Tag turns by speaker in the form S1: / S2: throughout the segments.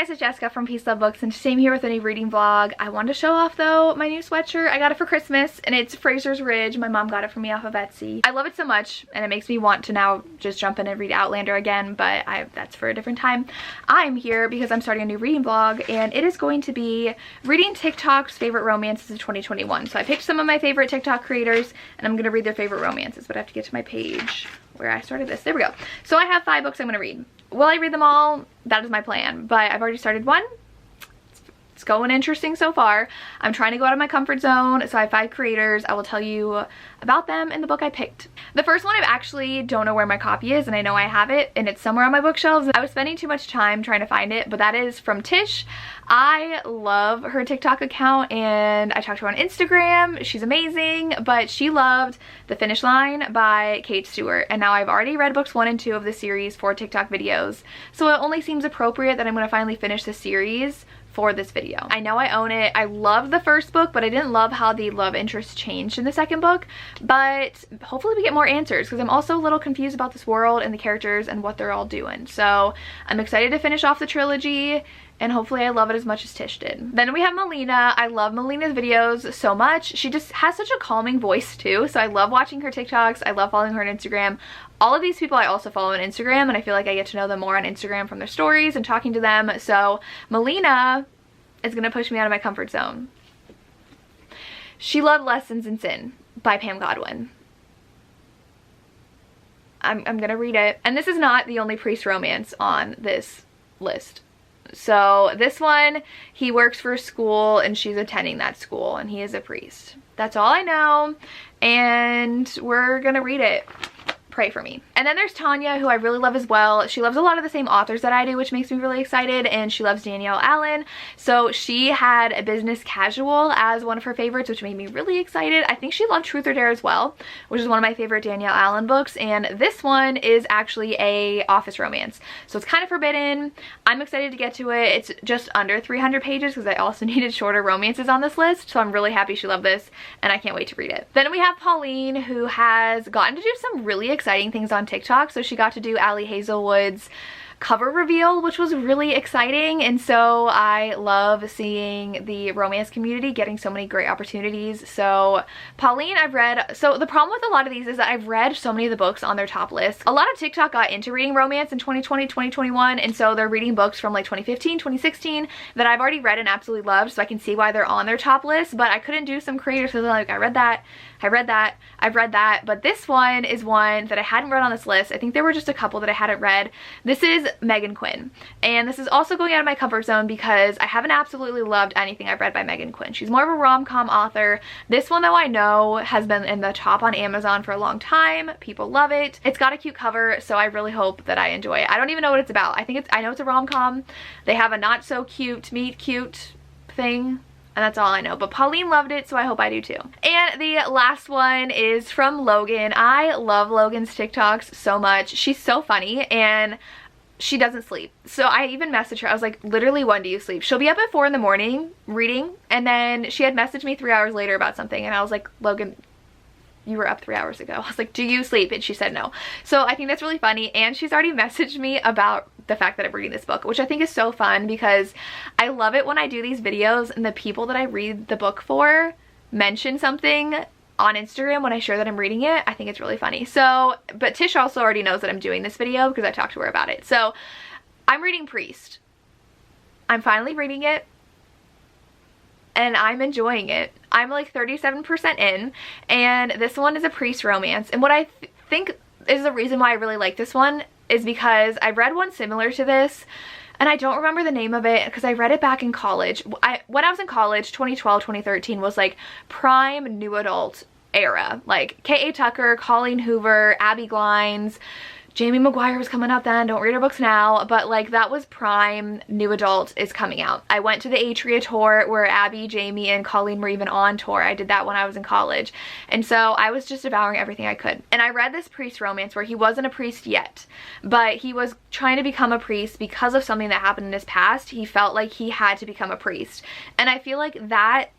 S1: guys, it's Jessica from Peace Love Books, and today I'm here with a new reading vlog. I wanted to show off though my new sweatshirt. I got it for Christmas and it's Fraser's Ridge. My mom got it for me off of Etsy. I love it so much and it makes me want to now just jump in and read Outlander again, but that's for a different time. I'm here because I'm starting a new reading vlog and it is going to be reading TikTok's favorite romances of 2021. So I picked some of my favorite TikTok creators and I'm gonna read their favorite romances, but I have to get to my page where I started this. There we go. So I have 5 books I'm gonna read. Will I read them all? That is my plan, but I've already started one. It's going interesting so far. I'm trying to go out of my comfort zone, so I have 5 creators. I will tell you about them in the book I picked. The first one I actually don't know where my copy is, and I know I have it, and it's somewhere on my bookshelves. I was spending too much time trying to find it, but that is from Tish. I love her TikTok account, and I talked to her on Instagram. She's amazing, but she loved The Finish Line by Kate Stewart, and now I've already read books 1 and 2 of the series for TikTok videos, so it only seems appropriate that I'm going to finally finish the series for this video. I know I own it. I loved the first book, but I didn't love how the love interest changed in the second book, but hopefully we get more answers because I'm also a little confused about this world and the characters and what they're all doing. So I'm excited to finish off the trilogy and hopefully I love it as much as Tish did. Then we have Melina. I love Melina's videos so much. She just has such a calming voice too, so I love watching her TikToks. I love following her on Instagram. All of these people I also follow on Instagram, and I feel like I get to know them more on Instagram from their stories and talking to them. So Melina is gonna push me out of my comfort zone. She loved Lessons in Sin by Pam Godwin. I'm gonna read it. And this is not the only priest romance on this list. So this one, he works for a school and she's attending that school and he is a priest. That's all I know, and we're gonna read it. Pray for me. And then there's Tanya, who I really love as well. She loves a lot of the same authors that I do, which makes me really excited, and she loves Danielle Allen. So she had A Business Casual as one of her favorites, which made me really excited. I think she loved Truth or Dare as well, which is one of my favorite Danielle Allen books, and this one is actually a office romance. So it's kind of forbidden. I'm excited to get to it. It's just under 300 pages because I also needed shorter romances on this list, so I'm really happy she loved this, and I can't wait to read it. Then we have Pauline, who has gotten to do some really exciting things on TikTok. So she got to do Allie Hazelwood's cover reveal, which was really exciting, and so I love seeing the romance community getting so many great opportunities. So Pauline, I've read, so the problem with a lot of these is that I've read so many of the books on their top list. A lot of TikTok got into reading romance in 2020, 2021, and so they're reading books from like 2015, 2016 that I've already read and absolutely loved, so I can see why they're on their top list, but I couldn't do some creators because like, I read that, I've read that, but this one is one that I hadn't read on this list. I think there were just a couple that I hadn't read. This is Megan Quinn, and this is also going out of my comfort zone because I haven't absolutely loved anything I've read by Megan Quinn. She's more of a rom-com author. This one, though, I know has been in the top on Amazon for a long time. People love it. It's got a cute cover, so I really hope that I enjoy it. I don't even know what it's about. I know it's a rom-com. They have a not so cute meet cute thing, and that's all I know. But Pauline loved it, so I hope I do too. And the last one is from Logan. I love Logan's TikToks so much. She's so funny, and she doesn't sleep. So I even messaged her. I was like, literally, when do you sleep? She'll be up at 4 in the morning reading, and then she had messaged me 3 hours later about something, and I was like, Logan, you were up 3 hours ago. I was like, do you sleep? And she said no. So I think that's really funny, and she's already messaged me about the fact that I'm reading this book, which I think is so fun because I love it when I do these videos and the people that I read the book for mention something on Instagram when I share that I'm reading it. I think it's really funny. So, but Tish also already knows that I'm doing this video because I talked to her about it. So I'm reading Priest. I'm finally reading it and I'm enjoying it. I'm like 37% in, and this one is a priest romance. And what I think is the reason why I really like this one is because I read one similar to this, and I don't remember the name of it because I read it back in college. When I was in college, 2012, 2013 was like prime new adult era. Like K.A. Tucker, Colleen Hoover, Abby Glines, Jamie Maguire was coming out then. Don't read her books now, but like that was prime new adult is coming out. I went to the Atria tour where Abby, Jamie, and Colleen were even on tour. I did that when I was in college, and so I was just devouring everything I could. And I read this priest romance where he wasn't a priest yet, but he was trying to become a priest because of something that happened in his past. He felt like he had to become a priest, and I feel like that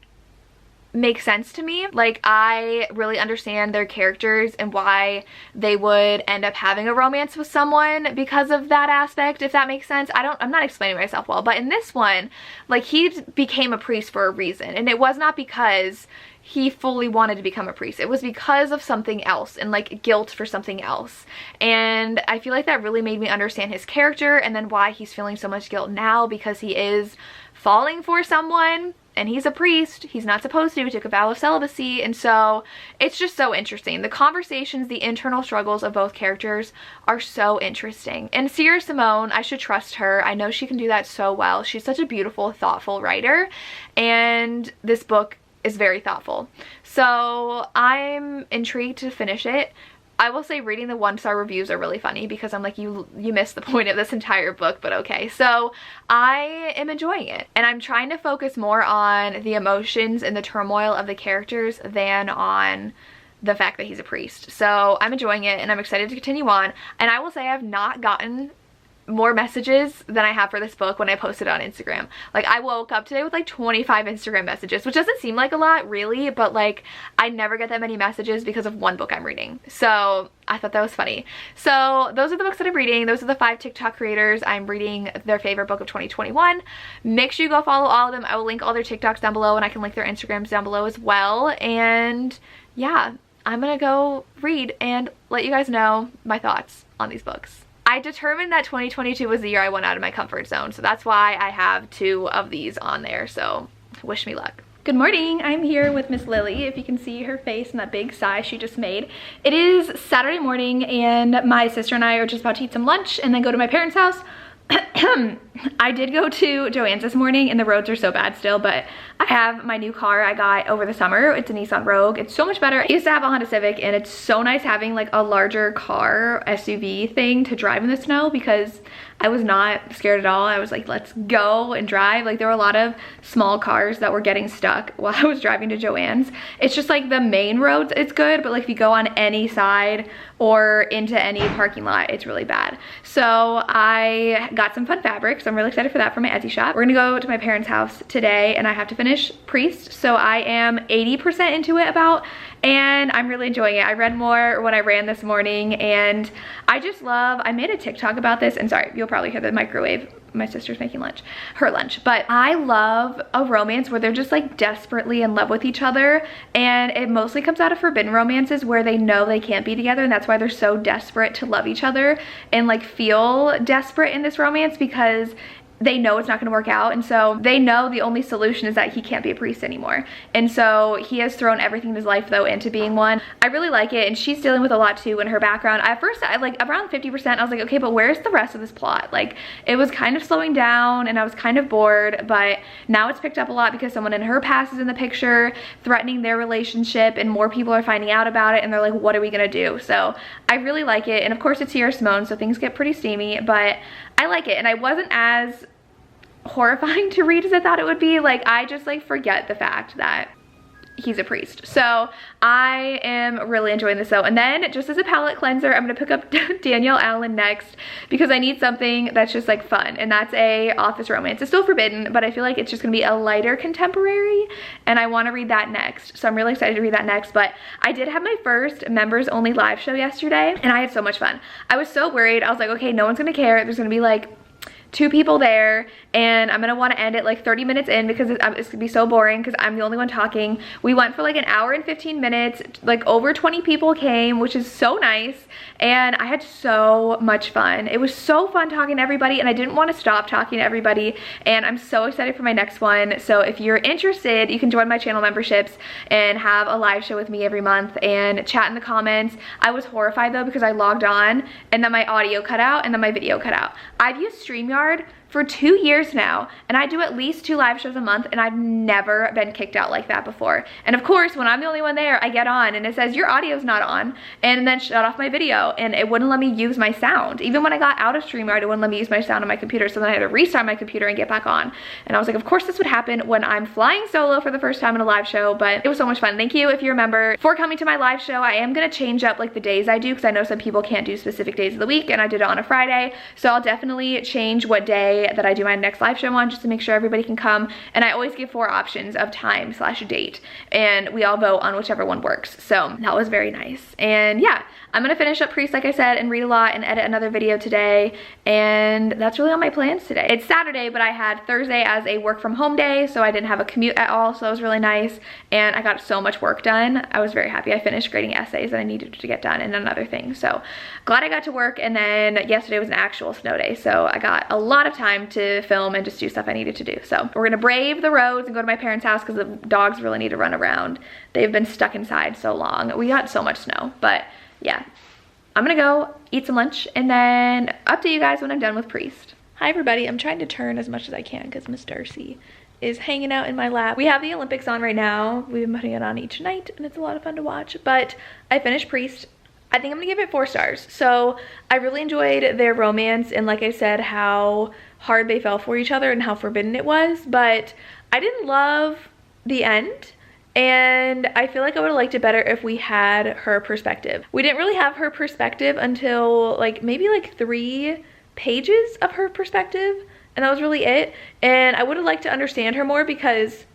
S1: make sense to me. Like, I really understand their characters and why they would end up having a romance with someone because of that aspect, if that makes sense. I'm not explaining myself well, but in this one, like, he became a priest for a reason, and it was not because he fully wanted to become a priest. It was because of something else, and like guilt for something else. And I feel like that really made me understand his character, and then why he's feeling so much guilt now, because he is falling for someone, and he's a priest. He's not supposed to. He took a vow of celibacy, and so it's just so interesting. The conversations, the internal struggles of both characters are so interesting. And Simone, I should trust her. I know she can do that so well. She's such a beautiful, thoughtful writer, and this book is very thoughtful. So I'm intrigued to finish it. I will say reading the 1-star reviews are really funny, because I'm like, you missed the point of this entire book, but okay. So I am enjoying it, and I'm trying to focus more on the emotions and the turmoil of the characters than on the fact that he's a priest. So I'm enjoying it, and I'm excited to continue on. And I will say I've not gotten more messages than I have for this book when I posted it on Instagram. Like, I woke up today with like 25 Instagram messages, which doesn't seem like a lot really, but like, I never get that many messages because of one book I'm reading. So I thought that was funny. So those are the books that I'm reading. Those are the 5 TikTok creators I'm reading their favorite book of 2021. Make sure you go follow all of them. I will link all their TikToks down below, and I can link their Instagrams down below as well. And yeah, I'm gonna go read and let you guys know my thoughts on these books. I determined that 2022 was the year I went out of my comfort zone, so that's why I have 2 of these on there, so wish me luck. Good morning, I'm here with Miss Lily, if you can see her face and that big sigh she just made. It is Saturday morning, and my sister and I are just about to eat some lunch and then go to my parents' house. I did go to Joann's this morning, and the roads are so bad still, but I have my new car I got over the summer. It's a Nissan Rogue. It's so much better. I used to have a Honda Civic, and it's so nice having like a larger car SUV thing to drive in the snow, because I was not scared at all. I was like, let's go and drive. Like, there were a lot of small cars that were getting stuck while I was driving to Joann's. It's just like the main roads, it's good, but like if you go on any side or into any parking lot, it's really bad. So I got some fun fabrics. I'm really excited for that for my Etsy shop. We're gonna go to my parents' house today, and I have to finish Priest. So I am 80% into it about, and I'm really enjoying it. I read more when I ran this morning, and I just love, I made a TikTok about this, and sorry, you'll probably hear the microwave. My sister's making her lunch. But I love a romance where they're just like desperately in love with each other, and it mostly comes out of forbidden romances where they know they can't be together, and that's why they're so desperate to love each other and like feel desperate in this romance, because they know it's not going to work out, and so they know the only solution is that he can't be a priest anymore. And so he has thrown everything in his life though into being one. I really like it, and she's dealing with a lot too in her background. At first, I like around 50%, I was like, okay, but where's the rest of this plot? Like, it was kind of slowing down, and I was kind of bored, but now it's picked up a lot because someone in her past is in the picture, threatening their relationship, and more people are finding out about it, and they're like, what are we gonna do? So I really like it, and of course it's Simone, so things get pretty steamy, but I like it, and I wasn't as horrifying to read as I thought it would be. Like, I just like forget the fact that he's a priest. So I am really enjoying this though. And then just as a palette cleanser, I'm gonna pick up Danielle Allen next, because I need something that's just like fun, and that's a office romance. It's still forbidden, but I feel like it's just gonna be a lighter contemporary, and I want to read that next. So I'm really excited to read that next. But I did have my first members only live show yesterday, and I had so much fun. I was so worried. I was like, okay, no one's gonna care. There's gonna be like 2 people there, and I'm gonna want to end it like 30 minutes in, because it's gonna be so boring because I'm the only one talking. We went for like an hour and 15 minutes, like over 20 people came, which is so nice, and I had so much fun. It was so fun talking to everybody, and I didn't want to stop talking to everybody, and I'm so excited for my next one. So if you're interested, you can join my channel memberships and have a live show with me every month and chat in the comments. I was horrified though, because I logged on and then my audio cut out and then my video cut out. I've used StreamYard for 2 years now, and I do at least 2 live shows a month, and I've never been kicked out like that before. And of course, when I'm the only one there, I get on and it says your audio's not on, and then shut off my video, and it wouldn't let me use my sound. Even when I got out of StreamYard, it wouldn't let me use my sound on my computer, so then I had to restart my computer and get back on. And I was like, of course this would happen when I'm flying solo for the first time in a live show, but it was so much fun. Thank you if you remember for coming to my live show. I am gonna change up like the days I do, because I know some people can't do specific days of the week, and I did it on a Friday, so I'll definitely change what day day that I do my next live show on, just to make sure everybody can come. And I always give 4 options of time / date, and we all vote on whichever one works. So that was very nice. And yeah, I'm gonna finish up Priest, like I said, and read a lot and edit another video today. And that's really all my plans today. It's Saturday, but I had Thursday as a work from home day, so I didn't have a commute at all, so that was really nice. And I got so much work done. I was very happy. I finished grading essays that I needed to get done and another thing. So glad I got to work. And then yesterday was an actual snow day, so I got a lot of time to film and just do stuff I needed to do. So we're gonna brave the roads and go to my parents' house because the dogs really need to run around. They've been stuck inside so long. We got so much snow, but yeah, I'm gonna go eat some lunch and then update you guys when I'm done with Priest. Hi everybody, I'm trying to turn as much as I can because Miss Darcy is hanging out in my lap. We have the Olympics on right now. We've been putting it on each night and it's a lot of fun to watch, but I finished Priest. I think I'm gonna give it 4 stars. So I really enjoyed their romance, and like I said, how hard they fell for each other and how forbidden it was, but I didn't love the end. And I feel like I would have liked it better if we had her perspective. We didn't really have her perspective until like maybe like 3 pages of her perspective, and that was really it. And I would have liked to understand her more because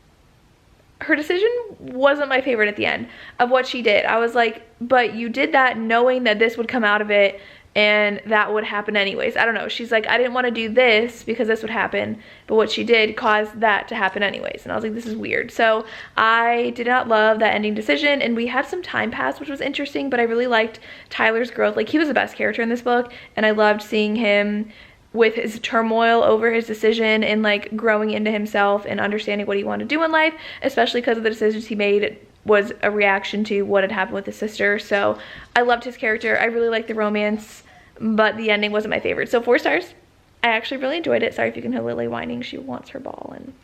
S1: her decision wasn't my favorite at the end of what she did. I was like, but you did that knowing that this would come out of it and that would happen anyways. I don't know. She's like, I didn't want to do this because this would happen, but what she did caused that to happen anyways. And I was like, this is weird. So I did not love that ending decision, and we had some time pass, which was interesting, but I really liked Tyler's growth. Like, he was the best character in this book, and I loved seeing him with his turmoil over his decision and like growing into himself and understanding what he wanted to do in life, especially because of the decisions he made was a reaction to what had happened with his sister. So I loved his character. I really liked the romance, but the ending wasn't my favorite. So 4 stars. I actually really enjoyed it. Sorry if you can hear Lily whining. She wants her ball, and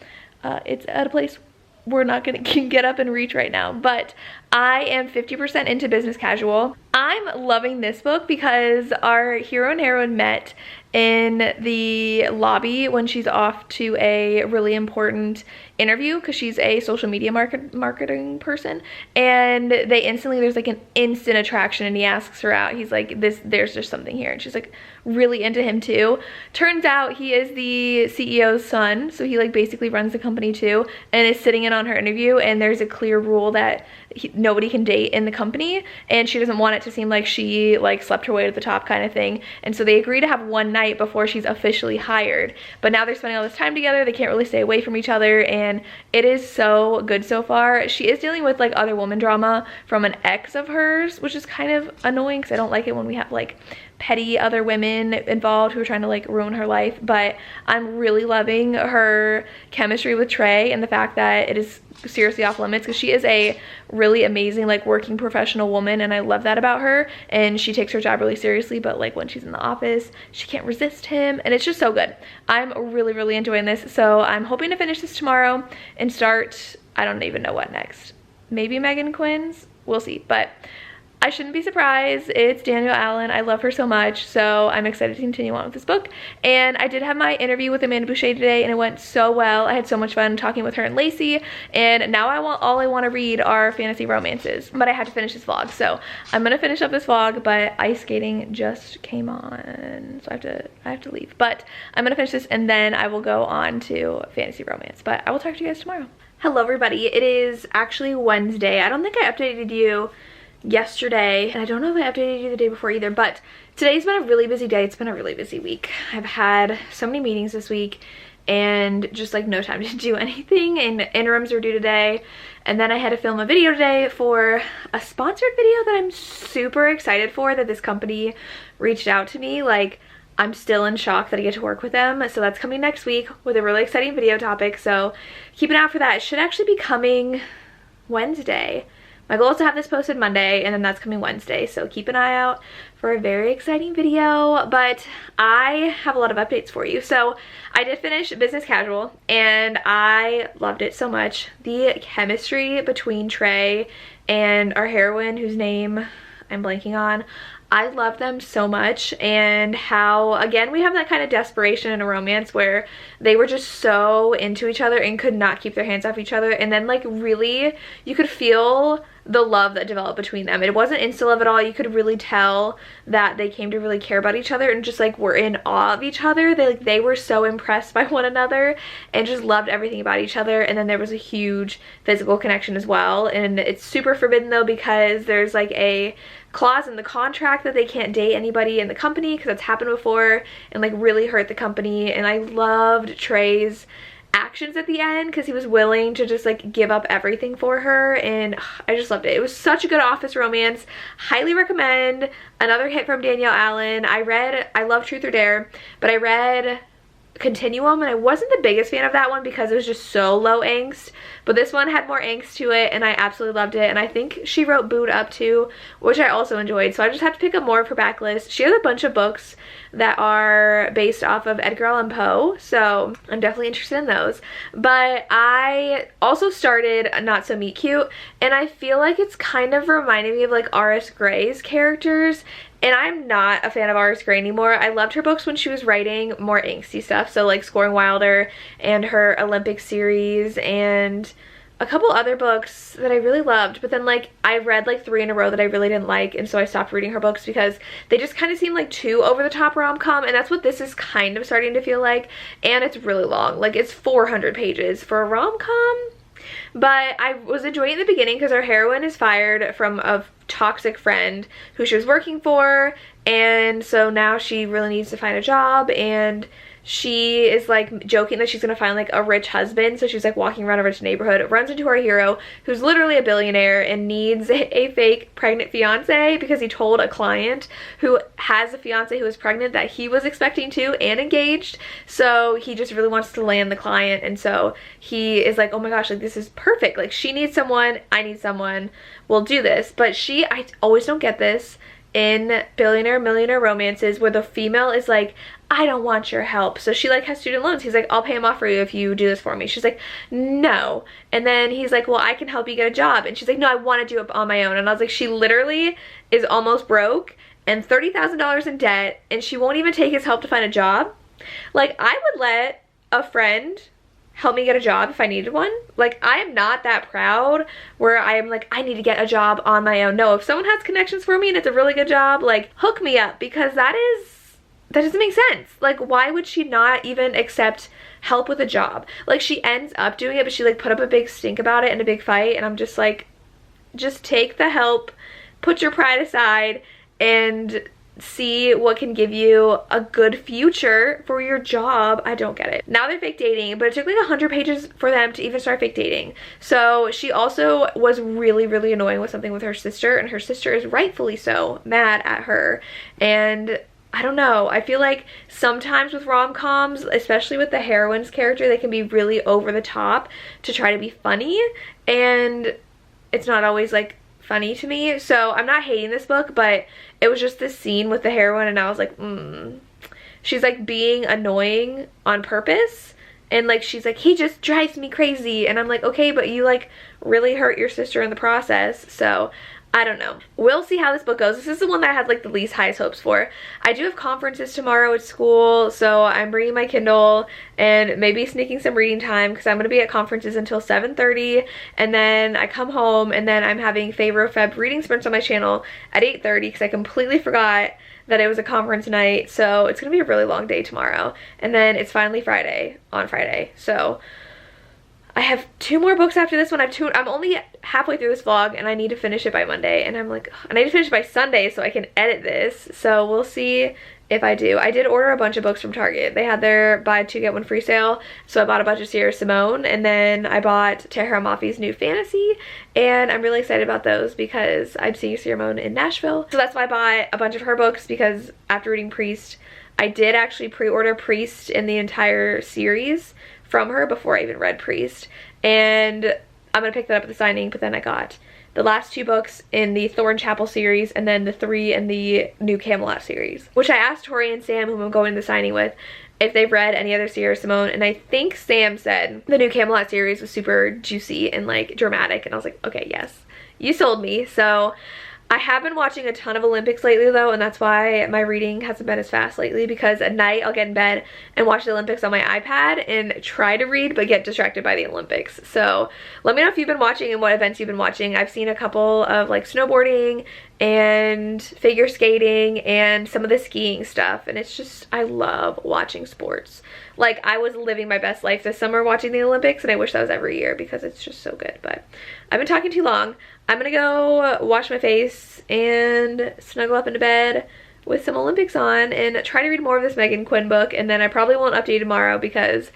S1: it's at a place we're not gonna get up and reach right now. But I am 50% into business casual. I'm loving this book because our hero and heroine met in the lobby when she's off to a really important interview because she's a social media marketing person, and there's like an instant attraction, and he asks her out. He's like, there's just something here, and she's like really into him too. Turns out he is the CEO's son, so he like basically runs the company too, and is sitting in on her interview, and there's a clear rule that nobody can date in the company, and she doesn't want it to seem like she like slept her way to the top kind of thing. And so they agree to have one night before she's officially hired, but now they're spending all this time together. They can't really stay away from each other, and it is so good so far. She is dealing with like other woman drama from an ex of hers, which is kind of annoying because I don't like it when we have like petty other women involved who are trying to like ruin her life. But I'm really loving her chemistry with Trey, and the fact that it is seriously off limits because she is a really amazing like working professional woman, and I love that about her. And she takes her job really seriously, but like when she's in the office she can't resist him, and it's just so good. I'm really enjoying this, so I'm hoping to finish this tomorrow and start, I don't even know what next, maybe Megan Quinn's, we'll see. But I shouldn't be surprised. It's Danielle Allen. I love her so much, so I'm excited to continue on with this book. And I did have my interview with Amanda Boucher today, and it went so well. I had so much fun talking with her and Lacey, and now all I want to read are fantasy romances. But I had to finish this vlog, so I'm gonna finish up this vlog. But ice skating just came on, so I have to leave. But I'm gonna finish this, and then I will go on to fantasy romance. But I will talk to you guys tomorrow. Hello everybody. It is actually Wednesday. I don't think I updated you yesterday, and I don't know if I updated you the day before either, but today's been a really busy day. It's been a really busy week. I've had so many meetings this week and just like no time to do anything, and interims are due today, and then I had to film a video today for a sponsored video that I'm super excited for, that this company reached out to me. Like, I'm still in shock that I get to work with them. So that's coming next week with a really exciting video topic, so keep an eye out for that. It should actually be coming Wednesday. My goal is to have this posted Monday, and then that's coming Wednesday, so keep an eye out for a very exciting video. But I have a lot of updates for you. So I did finish Business Casual, and I loved it so much. The chemistry between Trey and our heroine, whose name I'm blanking on, I love them so much. And how, again, we have that kind of desperation in a romance where they were just so into each other and could not keep their hands off each other, and then like really you could feel the love that developed between them. It wasn't insta love at all. You could really tell that they came to really care about each other and just like were in awe of each other. They were so impressed by one another and just loved everything about each other. And then there was a huge physical connection as well. And it's super forbidden though, because there's like a clause in the contract that they can't date anybody in the company, because that's happened before and like really hurt the company. And I loved Trey's actions at the end, because he was willing to just like give up everything for her, and I just loved it. It was such a good office romance. Highly recommend. Another hit from Danielle Allen. I love Truth or Dare, but I read Continuum and I wasn't the biggest fan of that one because it was just so low angst, but this one had more angst to it and I absolutely loved it. And I think she wrote Booed Up too, which I also enjoyed, so I just have to pick up more of her backlist. She has a bunch of books that are based off of Edgar Allan Poe, so I'm definitely interested in those. But I also started Not So Meet Cute, and I feel like it's kind of reminding me of like R.S. Gray's characters, and I'm not a fan of R.S. Gray anymore. I loved her books when she was writing more angsty stuff, so like Scoring Wilder and her Olympic series and a couple other books that I really loved. But then like I read like 3 in a row that I really didn't like, and so I stopped reading her books because they just kind of seemed like too over the top rom-com, and that's what this is kind of starting to feel like. And it's really long, like it's 400 pages for a rom-com. But I was enjoying it in the beginning because our heroine is fired from a toxic friend who she was working for, and so now she really needs to find a job, and she is like joking that she's gonna find like a rich husband. So she's like walking around a rich neighborhood, runs into our hero who's literally a billionaire and needs a fake pregnant fiance because he told a client who has a fiance who is pregnant that he was expecting too and engaged. So he just really wants to land the client, and so he is like, oh my gosh, like this is perfect, like she needs someone, I need someone, we'll do this. But I always don't get this in billionaire millionaire romances where the female is like, I don't want your help. So she like has student loans. He's like, I'll pay them off for you if you do this for me. She's like, no. And then he's like, well, I can help you get a job. And she's like, no, I want to do it on my own. And I was like, she literally is almost broke and $30,000 in debt, and she won't even take his help to find a job. Like, I would let a friend help me get a job if I needed one. Like, I am not that proud where I am like, I need to get a job on my own. No, if someone has connections for me and it's a really good job, like hook me up, because that doesn't make sense. Like, why would she not even accept help with a job? Like, she ends up doing it, but she like put up a big stink about it and a big fight, and I'm just like, just take the help, put your pride aside, and see what can give you a good future for your job. I don't get it. Now they're fake dating, but it took like 100 pages for them to even start fake dating. So she also was really, really annoying with something with her sister, and her sister is rightfully so mad at her. And I don't know, I feel like sometimes with rom-coms, especially with the heroine's character, they can be really over the top to try to be funny, and it's not always like funny to me. So I'm not hating this book, but it was just this scene with the heroine and I was like, she's like being annoying on purpose, and like she's like, he just drives me crazy, and I'm like, okay, but you like really hurt your sister in the process. So I don't know. We'll see how this book goes. This is the one that I had like the least highest hopes for. I do have conferences tomorrow at school, so I'm bringing my Kindle and maybe sneaking some reading time because I'm going to be at conferences until 7:30, and then I come home and then I'm having Favor of Feb reading sprints on my channel at 8:30 because I completely forgot that it was a conference night. So it's going to be a really long day tomorrow, and then it's finally Friday on Friday. So I have 2 more books after this one. I'm only halfway through this vlog and I need to finish it by Monday, and I'm like, I need to finish it by Sunday so I can edit this. So we'll see if I do. I did order a bunch of books from Target. They had their buy 2 get 1 free sale, so I bought a bunch of Sierra Simone, and then I bought Tahira Mafi's new fantasy, and I'm really excited about those because I'm seeing Simone in Nashville. So that's why I bought a bunch of her books, because after reading Priest, I did actually pre-order Priest in the entire series from her before I even read Priest, and I'm gonna pick that up at the signing. But then I got the last 2 books in the Thorn Chapel series and then the 3 in the New Camelot series, which I asked Tori and Sam, whom I'm going to the signing with, if they've read any other Sierra Simone, and I think Sam said the New Camelot series was super juicy and like dramatic, and I was like, okay, yes, you sold me. So I have been watching a ton of Olympics lately though, and that's why my reading hasn't been as fast lately, because at night I'll get in bed and watch the Olympics on my iPad and try to read but get distracted by the Olympics. So let me know if you've been watching and what events you've been watching. I've seen a couple of like snowboarding and figure skating and some of the skiing stuff, and it's just, I love watching sports. Like, I was living my best life this summer watching the Olympics, and I wish that was every year because it's just so good. But I've been talking too long. I'm gonna go wash my face and snuggle up into bed with some Olympics on and try to read more of this Megan Quinn book, and then I probably won't update tomorrow because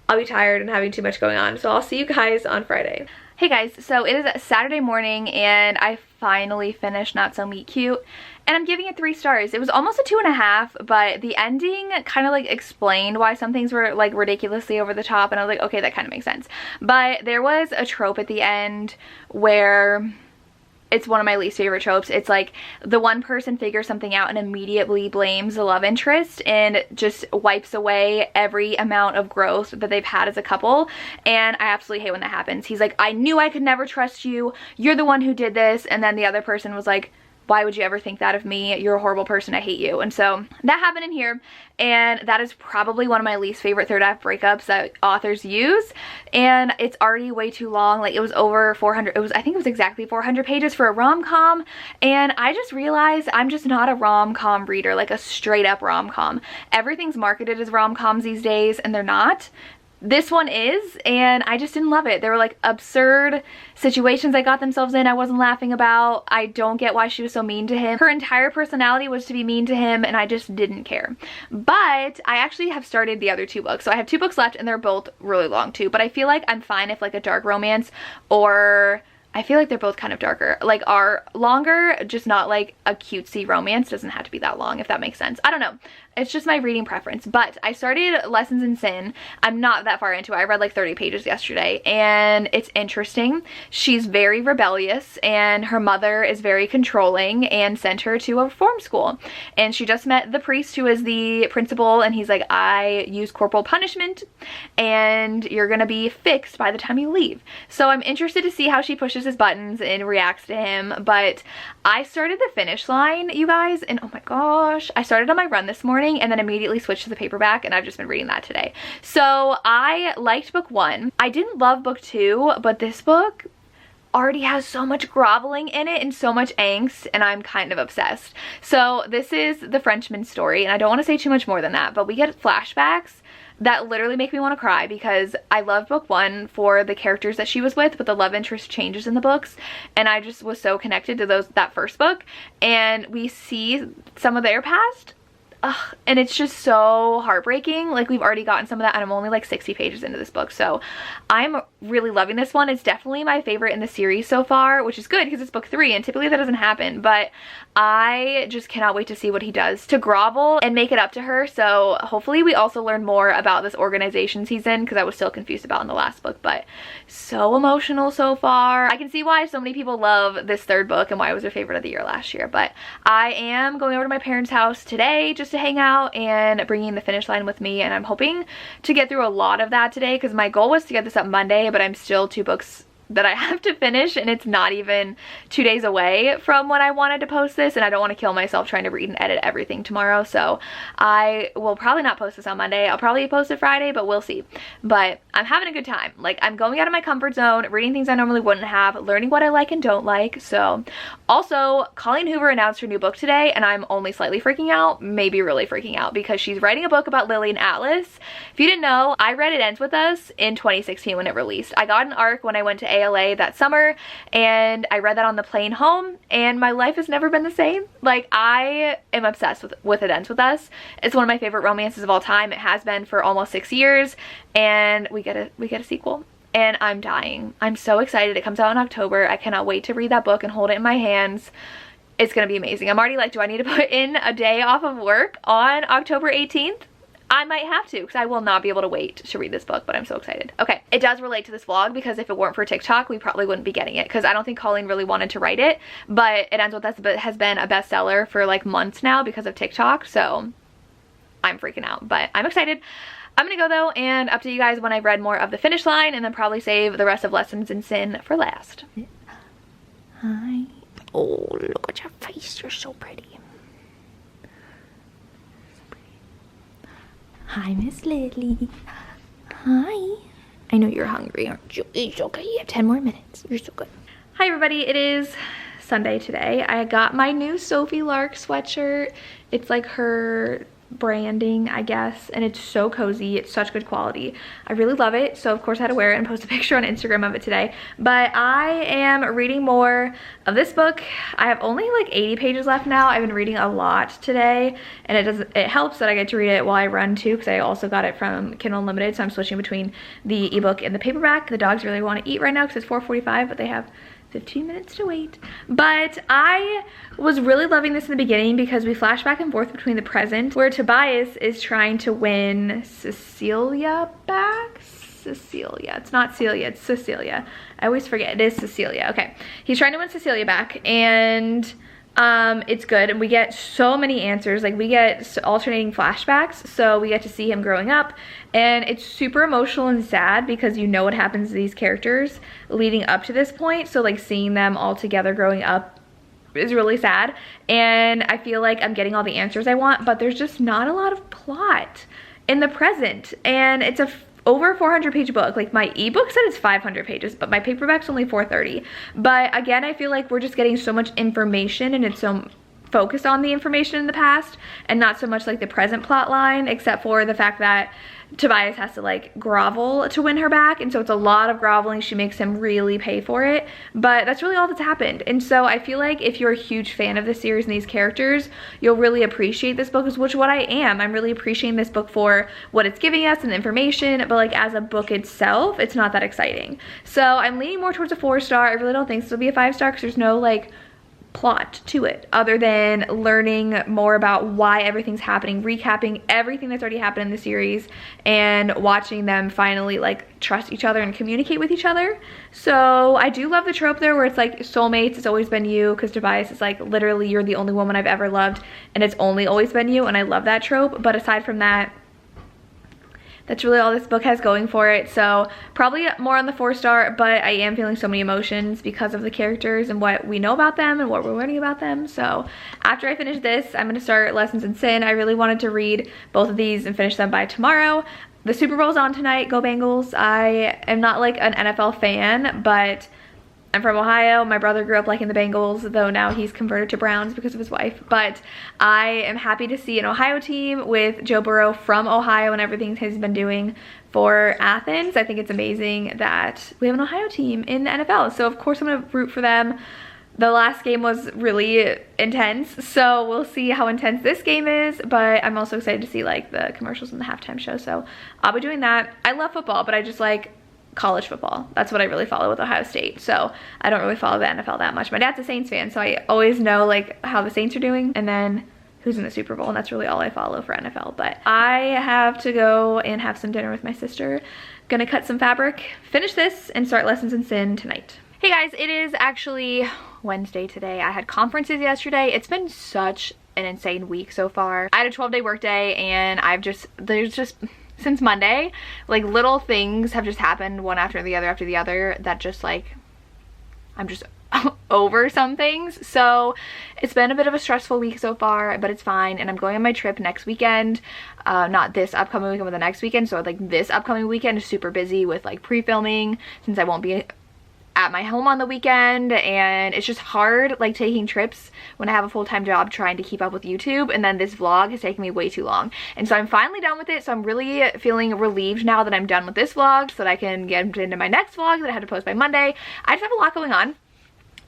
S1: I'll be tired and having too much going on. So I'll see you guys on Friday. Hey guys, so it is Saturday morning and I finally finished Not So Meet Cute, and I'm giving it 3 stars. It was almost a 2.5, but the ending kind of like explained why some things were like ridiculously over the top, and I was like, okay, that kind of makes sense. But there was a trope at the end where it's one of my least favorite tropes. It's like the one person figures something out and immediately blames the love interest and just wipes away every amount of growth that they've had as a couple, and I absolutely hate when that happens. He's like, I knew I could never trust you, you're the one who did this, and then the other person was like, why would you ever think that of me? You're a horrible person, I hate you. And so that happened in here, and that is probably one of my least favorite third act breakups that authors use, and it's already way too long. Like, it was over 400, I think it was exactly 400 pages for a rom-com, and I just realized I'm just not a rom-com reader, like a straight up rom-com. Everything's marketed as rom-coms these days, and they're not. This one is, and I just didn't love it. There were like absurd situations they got themselves in I wasn't laughing about. I don't get why she was so mean to him. Her entire personality was to be mean to him, and I just didn't care. But I actually have started the other 2 books. So I have 2 books left, and they're both really long too. But I feel like I'm fine if like a dark romance, or I feel like they're both kind of darker, like are longer, just not like a cutesy romance. Doesn't have to be that long, if that makes sense. I don't know. It's just my reading preference. But I started Lessons in Sin. I'm not that far into it. I read like 30 pages yesterday, and it's interesting. She's very rebellious, and her mother is very controlling and sent her to a reform school. And she just met the priest who is the principal, and he's like, I use corporal punishment and you're gonna be fixed by the time you leave. So I'm interested to see how she pushes his buttons and reacts to him. But I started the finish line, you guys, and oh my gosh, I started on my run this morning and then immediately switched to the paperback, and I've just been reading that today. So I liked book 1. I didn't love book 2, but this book already has so much groveling in it and so much angst, and I'm kind of obsessed. So this is the Frenchman's story, and I don't want to say too much more than that, but we get flashbacks that literally make me want to cry, because I love book 1 for the characters that she was with, but the love interest changes in the books, and I just was so connected to that first book, and we see some of their past. Ugh, and it's just so heartbreaking. Like, we've already gotten some of that, and I'm only like 60 pages into this book, so I'm really loving this one. It's definitely my favorite in the series so far, which is good because it's book 3, and typically that doesn't happen. But I just cannot wait to see what he does to grovel and make it up to her. So hopefully we also learn more about this organization he's in, because I was still confused about in the last book. But so emotional so far. I can see why so many people love this 3rd book and why it was their favorite of the year last year. But I am going over to my parents' house today just to hang out and bringing the finish line with me, and I'm hoping to get through a lot of that today, because my goal was to get this up Monday, but I'm still 2 books that I have to finish, and it's not even 2 days away from when I wanted to post this, and I don't want to kill myself trying to read and edit everything tomorrow. So I will probably not post this on Monday. I'll probably post it Friday, but we'll see. But I'm having a good time. Like, I'm going out of my comfort zone, reading things I normally wouldn't have, learning what I like and don't like. So also, Colleen Hoover announced her new book today, and I'm only slightly freaking out, maybe really freaking out, because she's writing a book about Lily and Atlas. If you didn't know, I read It Ends With Us in 2016 when it released. I got an ARC when I went to ALA that summer, and I read that on the plane home, and my life has never been the same. Like, I am obsessed with It Ends With Us. It's one of my favorite romances of all time. It has been for almost 6 years, and we get a sequel, and I'm dying. I'm so excited. It comes out in October. I cannot wait to read that book and hold it in my hands. It's gonna be amazing. I'm already like, do I need to put in a day off of work on October 18th? I might have to, because I will not be able to wait to read this book, but I'm so excited. Okay, it does relate to this vlog, because if it weren't for TikTok, we probably wouldn't be getting it, because I don't think Colleen really wanted to write it, but It Ends With Us has been a bestseller for like months now because of TikTok, so I'm freaking out, but I'm excited. I'm gonna go though and update you guys when I've read more of the finish line, and then probably save the rest of Lessons in Sin for last. Hi. Oh, look at your face. You're so pretty. Hi, Miss Lily. Hi. I know you're hungry, aren't you? It's okay. You have 10 more minutes. You're so good. Hi, everybody. It is Sunday today. I got my new Sophie Lark sweatshirt. It's like her branding, I guess, and it's so cozy. It's such good quality. I really love it, so of course I had to wear it and post a picture on Instagram of it today. But I am reading more of this book. I have only like 80 pages left now. I've been reading a lot today, and it helps that I get to read it while I run too, because I also got it from Kindle Unlimited, so I'm switching between the ebook and the paperback. The dogs really want to eat right now because it's 4:45, but they have 15 minutes to wait. But I was really loving this in the beginning because we flash back and forth between the present, where Tobias is trying to win Cecilia back. Cecilia. It's not Celia, it's Cecilia. I always forget. It is Cecilia. Okay. He's trying to win Cecilia back, and it's good, and we get so many answers. Like, we get alternating flashbacks, so we get to see him growing up, and it's super emotional and sad because you know what happens to these characters leading up to this point. So like, seeing them all together growing up is really sad, and I feel like I'm getting all the answers I want, but there's just not a lot of plot in the present, and it's over 400 page book. Like, my ebook said it's 500 pages, but my paperback's only 430. But again, I feel like we're just getting so much information, and it's so focused on the information in the past and not so much like the present plot line, except for the fact that Tobias has to like grovel to win her back, and so it's a lot of groveling. She makes him really pay for it, but that's really all that's happened. And so I feel like if you're a huge fan of this series and these characters, you'll really appreciate this book, which is what I am. I'm really appreciating this book for what it's giving us and the information, but like as a book itself, it's not that exciting. So I'm leaning more towards a 4-star. I really don't think this will be a 5-star because there's no like plot to it other than learning more about why everything's happening, recapping everything that's already happened in the series, and watching them finally like trust each other and communicate with each other. So I do love the trope there where it's like soulmates, it's always been you, because Tobias is like, literally, you're the only woman I've ever loved and it's only always been you, and I love that trope. But aside from that, that's really all this book has going for it. So probably more on the 4-star, but I am feeling so many emotions because of the characters and what we know about them and what we're learning about them. So after I finish this, I'm gonna start Lessons in Sin. I really wanted to read both of these and finish them by tomorrow. The Super Bowl's on tonight. Go Bengals. I am not like an NFL fan, but I'm from Ohio. My brother grew up liking the Bengals, though now he's converted to Browns because of his wife. But I am happy to see an Ohio team with Joe Burrow from Ohio and everything he's been doing for Athens. I think it's amazing that we have an Ohio team in the NFL. So of course I'm going to root for them. The last game was really intense, so we'll see how intense this game is, but I'm also excited to see like the commercials and the halftime show. So I'll be doing that. I love football, but I just like college football. That's what I really follow with Ohio State. So I don't really follow the NFL that much. My dad's a Saints fan, so I always know like how the Saints are doing and then who's in the Super Bowl, and that's really all I follow for NFL. But I have to go and have some dinner with my sister. Gonna cut some fabric, finish this, and start Lessons in Sin tonight. Hey guys, it is actually Wednesday today. I had conferences yesterday. It's been such an insane week so far. I had a 12-day workday, and there's just since Monday, like little things have just happened one after the other that just like, I'm just over some things. So it's been a bit of a stressful week so far, but it's fine. And I'm going on my trip next weekend, not this upcoming weekend, but the next weekend. So like this upcoming weekend is super busy with like pre-filming since I won't be at my home on the weekend, and it's just hard like taking trips when I have a full-time job trying to keep up with YouTube, and then this vlog has taken me way too long. And so I'm finally done with it, so I'm really feeling relieved now that I'm done with this vlog so that I can get into my next vlog that I had to post by Monday. I just have a lot going on.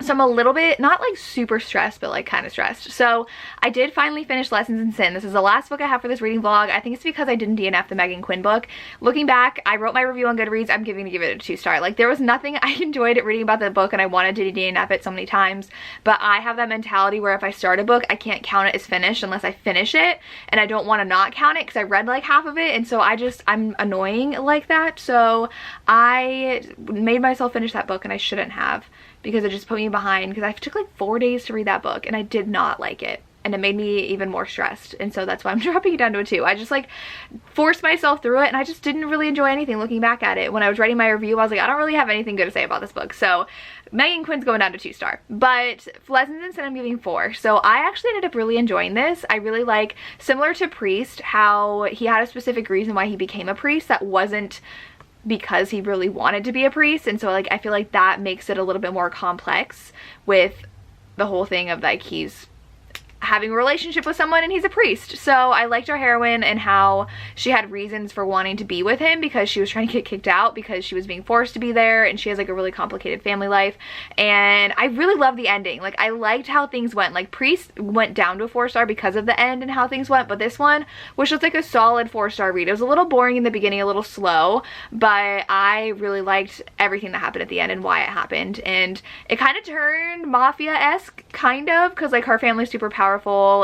S1: So I'm a little bit, not like super stressed, but like kind of stressed. So I did finally finish Lessons in Sin. This is the last book I have for this reading vlog. I think it's because I didn't DNF the Megan Quinn book. Looking back, I wrote my review on Goodreads. I'm giving it a 2-star. Like, there was nothing I enjoyed reading about the book, and I wanted to DNF it so many times. But I have that mentality where if I start a book, I can't count it as finished unless I finish it. And I don't want to not count it because I read like half of it. And so I'm annoying like that. So I made myself finish that book, and I shouldn't have, because it just put me behind, because I took like 4 days to read that book and I did not like it. and it made me even more stressed, and so that's why I'm dropping it down to a 2. I just like forced myself through it, and I just didn't really enjoy anything looking back at it. When I was writing my review, I was like, I don't really have anything good to say about this book, so Megan Quinn's going down to 2-star. But Lessons in Sin I'm giving 4. So I actually ended up really enjoying this. I really like, similar to Priest, how he had a specific reason why he became a priest that wasn't because he really wanted to be a priest, and so like I feel like that makes it a little bit more complex with the whole thing of like he's having a relationship with someone and he's a priest. So I liked our heroine and how she had reasons for wanting to be with him, because she was trying to get kicked out because she was being forced to be there, and she has like a really complicated family life. And I really love the ending. Like I liked how things went. Like Priest went down to a 4-star because of the end and how things went, but this one was just like a solid 4-star read. It was a little boring in the beginning, a little slow, but I really liked everything that happened at the end and why it happened. And it kind of turned mafia-esque, kind of, because like her family's super powerful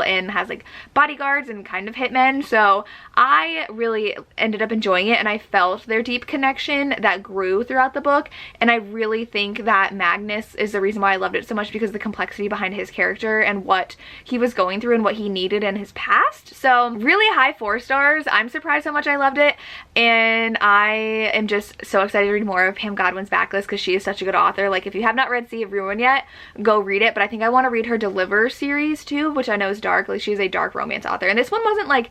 S1: and has like bodyguards and kind of hitmen. So I really ended up enjoying it, and I felt their deep connection that grew throughout the book. And I really think that Magnus is the reason why I loved it so much, because of the complexity behind his character and what he was going through and what he needed in his past. So really high 4 stars. I'm surprised how much I loved it, and I am just so excited to read more of Pam Godwin's backlist, because she is such a good author. Like if you have not read Sea of Ruin yet, go read it. But I think I want to read her Deliver series too, which I know is dark. Like she's a dark romance author, and this one wasn't like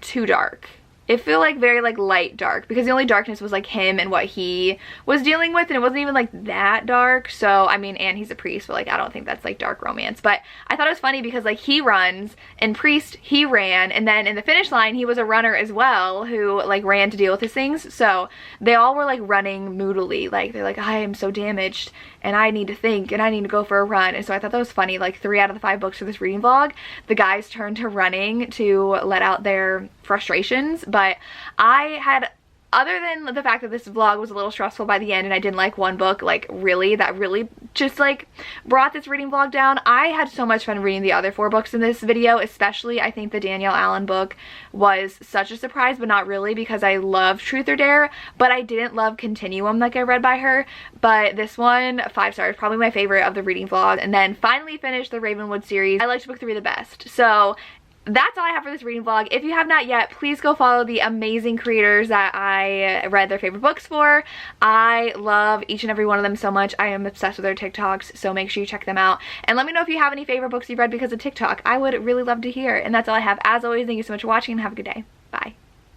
S1: too dark. It felt like very like light dark, because the only darkness was like him and what he was dealing with, and it wasn't even like that dark. So I mean, and he's a priest, but like I don't think that's like dark romance. But I thought it was funny because like he runs, and Priest, he ran, and then in the finish line he was a runner as well who like ran to deal with his things. So they all were like running moodily, like they're like, I am so damaged and I need to think and I need to go for a run. And so I thought that was funny. Like 3 out of the 5 books for this reading vlog, the guys turned to running to let out their frustrations. But I had, other than the fact that this vlog was a little stressful by the end and I didn't like one book like really that really just like brought this reading vlog down, I had so much fun reading the other 4 books in this video. Especially I think the Danielle Allen book was such a surprise, but not really, because I love Truth or Dare, but I didn't love Continuum like I read by her. But this one, 5 stars, probably my favorite of the reading vlog. And then finally finished the Ravenwood series. I liked book 3 the best. So that's all I have for this reading vlog. If you have not yet, please go follow the amazing creators that I read their favorite books for. I love each and every one of them so much. I am obsessed with their TikToks, so make sure you check them out. And let me know if you have any favorite books you've read because of TikTok. I would really love to hear. And that's all I have. As always, thank you so much for watching and have a good day. Bye.